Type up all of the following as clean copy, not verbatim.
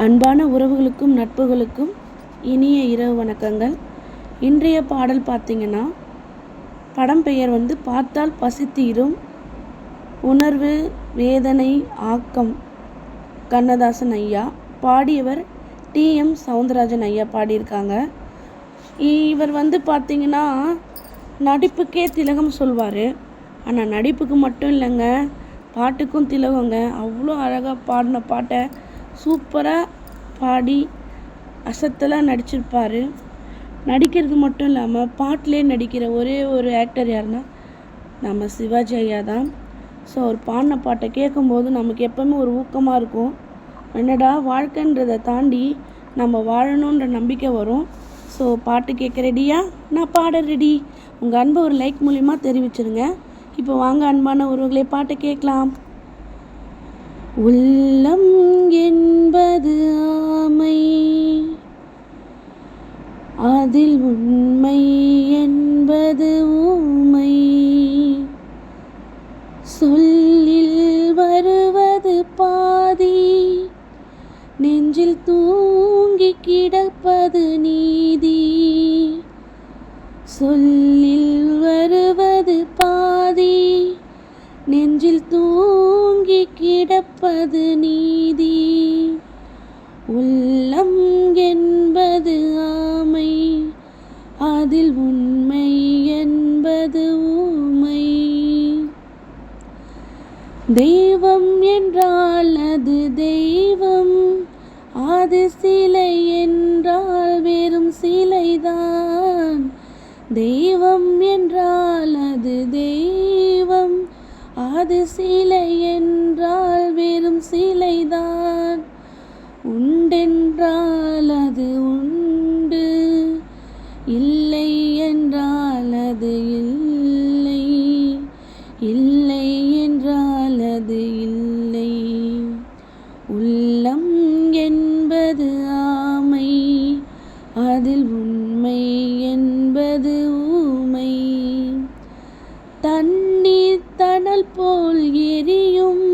அன்பான உறவுகளுக்கும் நட்புகளுக்கும் இனிய இரவு வணக்கங்கள். இன்றைய பாடல் பார்த்திங்கன்னா, படம் பெயர் பார்த்தால் பசி தீரும், உணர்வு வேதனை ஆக்கம். கண்ணதாசன் ஐயா பாடியவர் TM சௌந்தரராஜன் ஐயா பாடியிருக்காங்க. இவர் பார்த்திங்கன்னா நடிப்புக்கே திலகம் சொல்வார். ஆனால் நடிப்புக்கு மட்டும் இல்லைங்க, பாட்டுக்கும் திலகங்க. அவ்வளோ அழகாக பாடின பாட்டை சூப்பராக பாடி அசத்தலாக நடிச்சிருப்பார். நடிக்கிறது மட்டும் இல்லாமல் பாட்டிலே நடிக்கிற ஒரே ஒரு ஆக்டர் யாருன்னா நம்ம சிவாஜி ஐயா தான். ஸோ அவர் பாடின பாட்டை கேட்கும்போது நமக்கு எப்போவுமே ஒரு ஊக்கமாக இருக்கும். என்னடா வாழ்க்கைன்றதை தாண்டி நம்ம வாழணுன்ற நம்பிக்கை வரும். ஸோ பாட்டு கேட்க ரெடியா? நான் பாட ரெடி. உங்கள் அன்பை ஒரு லைக் மூலிமா தெரிவிச்சிருங்க. இப்போ வாங்க அன்பான உறவுகளே, பாட்டை கேட்கலாம். உள்ளம் என்பது ஆமை, அதில் உண்மை என்பது ஊமை. சொல்லில் வருவது பாதி, நெஞ்சில் தூங்கி கிடப்பது நீதி. சொல்லில் வருவது பாதி, நெஞ்சில் தூங்கி கிடப்பது நீதி. உள்ளம் என்பது ஆமை, அதில் உண்மை என்பது ஊமை. தெய்வம் என்றால் அது தெய்வம், அது சிலை என்றால் வெறும் சிலைதான். தெய்வம் என்றால் அது தெய்வம், அது சிலை என்றால் வெறும் சிலைதான். உண்டென்றால் அது உண்டு, இல்லை என்றால் அது இல்லை, இல்லை என்றால் அது இல்லை. உள்ளம் என்பது ஆமை, அதில் உண்மை என்பது ஊமை. தண்ணீர் தணல் போல் எரியும்,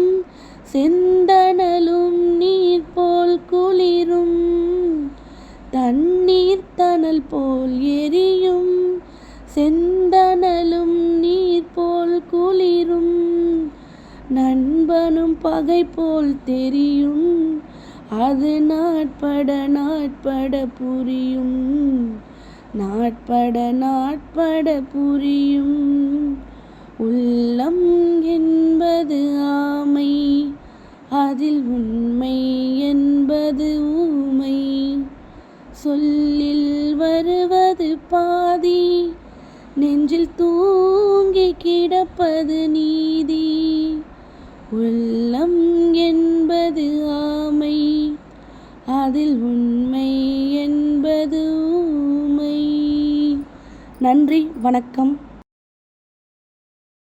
செந்தணலும் நீர் போல் குளிரும். தண்ணீர் தணல் போல் எரியும், செந்தணலும் நீர் போல் குளிரும். நண்பனும் பகை போல் தெரியும், அது நாட்பட நாட்பட புரியும், நாட்பட நாட்பட புரியும். உள்ளம் என்பது ஆமை, அதில் உண்மை என்பது ஊமை. சொல்லில் வருவது பாதி, நெஞ்சில் தூங்கி கிடப்பது நீதி. உள்ளம் என்பது ஆமை, அதில் உண்மை என்பது ஊமை. நன்றி, வணக்கம்.